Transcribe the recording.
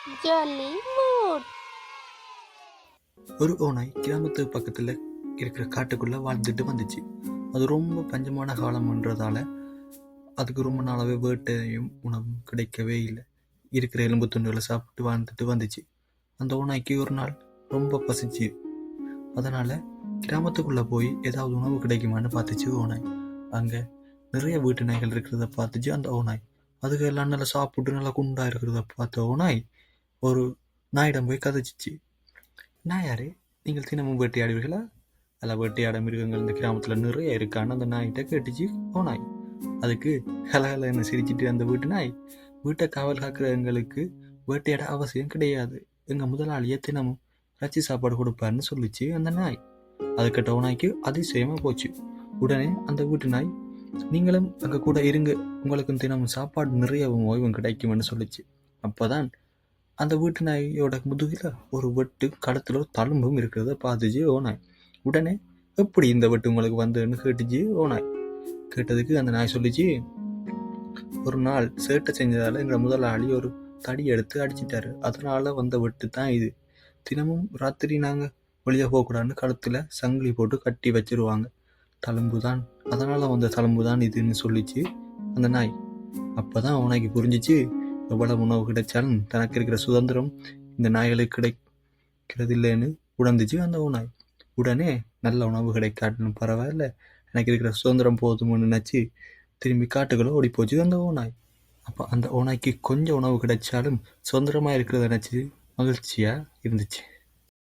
Jolly mood. ஒரு ஓநாய் கிராமத்துக்கு பக்கத்தில் இருக்கிற காட்டுக்குள்ளே வாழ்ந்துட்டு வந்துச்சு. அது ரொம்ப பஞ்சமான காலம்ன்றதால அதுக்கு ரொம்ப நாளாகவே வேட்டையும் உணவும் கிடைக்கவே இல்லை. இருக்கிற எலும்பு துண்டுகளை சாப்பிட்டு வாழ்ந்துட்டு வந்துச்சு. அந்த ஓநாய்க்கு ஒரு நாள் ரொம்ப பசிச்சு. அதனால் கிராமத்துக்குள்ளே போய் ஏதாவது உணவு கிடைக்குமான்னு பார்த்துச்சு ஓநாய். அங்கே நிறைய வீட்டு நாய்கள் இருக்கிறத பார்த்துச்சு அந்த ஓநாய். அதுக்கு எல்லாம் நல்லா சாப்பிட்டு நல்லா குண்டா இருக்கிறத பார்த்த ஓநாய் ஒரு நாயிடம் போய் கதைச்சிச்சு. நாயாரே, நீங்கள் தினமும் வேட்டையாடுவீர்களா? அதில் வேட்டையாட மிருகங்கள் இந்த கிராமத்தில் நிறைய இருக்கான்னு அந்த நாய்கிட்ட கேட்டுச்சு ஓநாய். அதுக்கு ஹலஹலன்னு சிரிச்சிட்டு அந்த வீட்டு நாய், வீட்டை காவல் காக்கிற எங்களுக்கு வேட்டையாட அவசியம் கிடையாது, எங்கள் முதலாளியை தினமும் ரச்சி சாப்பாடு கொடுப்பாருன்னு சொல்லிச்சு அந்த நாய். அதுக்கிட்ட ஓநாய்க்கு அதிசயமாக போச்சு. உடனே அந்த வீட்டு நாய், நீங்களும் எங்கள் கூட இருங்க, உங்களுக்கு தினமும் சாப்பாடு நிறையவும் ஓய்வும் கிடைக்கும்னு சொல்லிச்சு. அப்போதான் அந்த வீட்டு நாயோட முதுகில் ஒரு வெட்டு கடத்துல ஒரு தழும்பும் இருக்கிறத பார்த்துச்சு ஓநாய். உடனே எப்படி இந்த வெட்டு உங்களுக்கு வந்ததுன்னு கேட்டுச்சு ஓநாய். கேட்டதுக்கு அந்த நாய் சொல்லிச்சு, ஒரு நாள் சேட்டை செஞ்சதால எங்களை முதலாளி ஒரு தடி எடுத்து அடிச்சிட்டாரு, அதனால வந்த வெட்டு தான் இது. தினமும் ராத்திரி நாங்கள் வெளியே போகக்கூடாதுன்னு கழுத்துல சங்கிலி போட்டு கட்டி வச்சிருவாங்க. தழும்பு தான், அதனால வந்த தழும்பு தான் இதுன்னு சொல்லிச்சு அந்த நாய். அப்போதான் ஓநாய்க்கு புரிஞ்சிச்சு, எவ்வளவு உணவு கிடைச்சாலும் தனக்கு இருக்கிற சுதந்திரம் இந்த நாய்களுக்கு கிடைக்கிறது இல்லைன்னு உணர்ந்துச்சு அந்த ஓநாய். உடனே நல்ல உணவு கிடைக்காட்டுன்னு பரவாயில்ல, எனக்கு இருக்கிற சுதந்திரம் போதும்னு நினச்சி திரும்பி காட்டுக்குள்ள ஓடி போச்சு அந்த ஓநாய். அப்போ அந்த ஓநாய்க்கு கொஞ்சம் உணவு கிடைச்சாலும் சுதந்திரமாக இருக்கிறத நினச்சி மகிழ்ச்சியாக இருந்துச்சு.